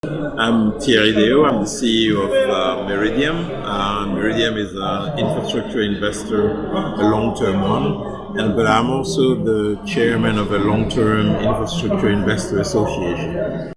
I'm Thierry Déau. I'm the CEO of Meridiam. Meridiam is an infrastructure investor, a long-term one, but I'm also the chairman of a long-term infrastructure investor association.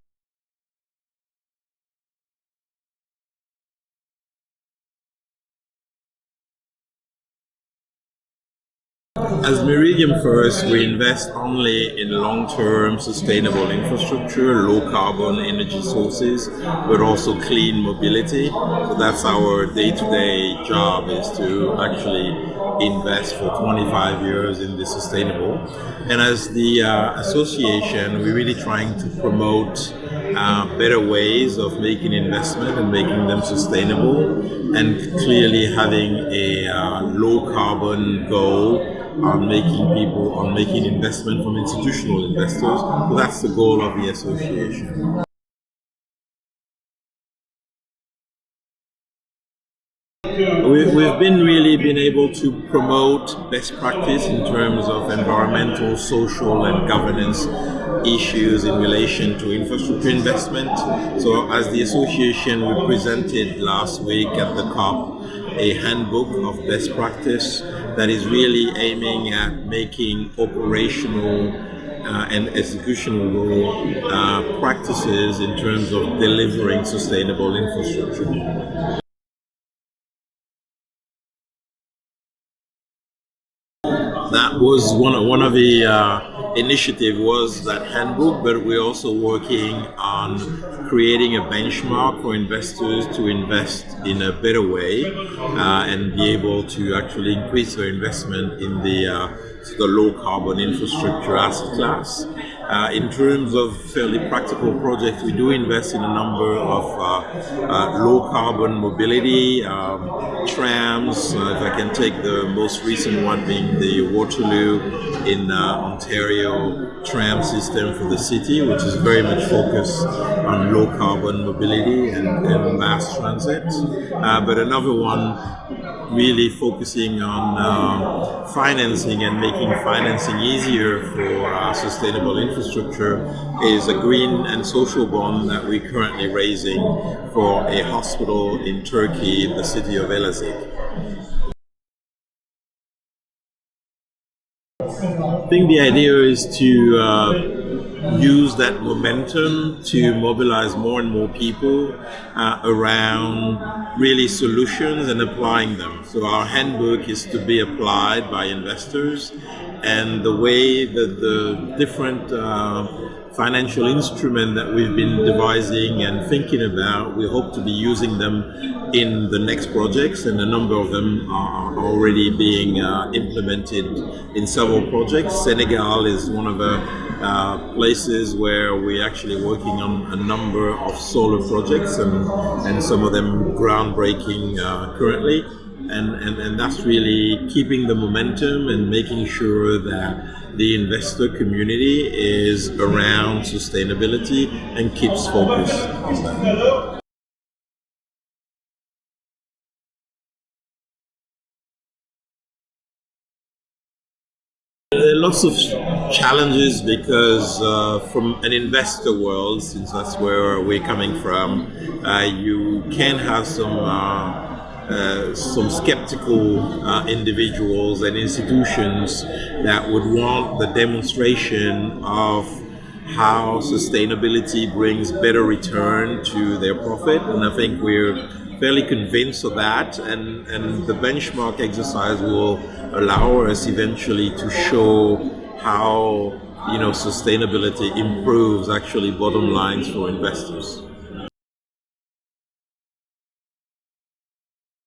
As Meridiam first, we invest only in long-term sustainable infrastructure, low-carbon energy sources, but also clean mobility. So that's our day-to-day job, is to actually invest for 25 years in the sustainable. And as the association, we're really trying to promote better ways of making investment and making them sustainable, and clearly having a low-carbon goal on making investment from institutional investors. So that's the goal of the association. We've been able to promote best practice in terms of environmental, social, and governance issues in relation to infrastructure investment. So as the association, we presented last week at the COP a handbook of best practice that is really aiming at making operational and executional practices in terms of delivering sustainable infrastructure. That was one of the initiative was that handbook, but we're also working on creating a benchmark for investors to invest in a better way and be able to actually increase their investment in the low carbon infrastructure asset class. In terms of fairly practical projects, we do invest in a number of low carbon mobility trams. If I can take the most recent one being the Waterloo in Ontario tram system for the city, which is very much focused on low carbon mobility and mass transit. But another one really focusing on financing and making financing easier for sustainable infrastructure is a green and social bond that we're currently raising for a hospital in Turkey, in the city of Elazig. I think the idea is to use that momentum to mobilize more and more people around really solutions and applying them. So our handbook is to be applied by investors, and the way that the different financial instrument that we've been devising and thinking about, we hope to be using them in the next projects, and a number of them are already being implemented in several projects. Senegal is one of the places where we're actually working on a number of solar projects, and some of them groundbreaking currently. And that's really keeping the momentum and making sure that the investor community is around sustainability and keeps focused on that. There are lots of challenges because from an investor world, since that's where we're coming from, you can have some skeptical individuals and institutions that would want the demonstration of how sustainability brings better return to their profit, and I think we're fairly convinced of that, and the benchmark exercise will allow us eventually to show how sustainability improves actually bottom lines for investors.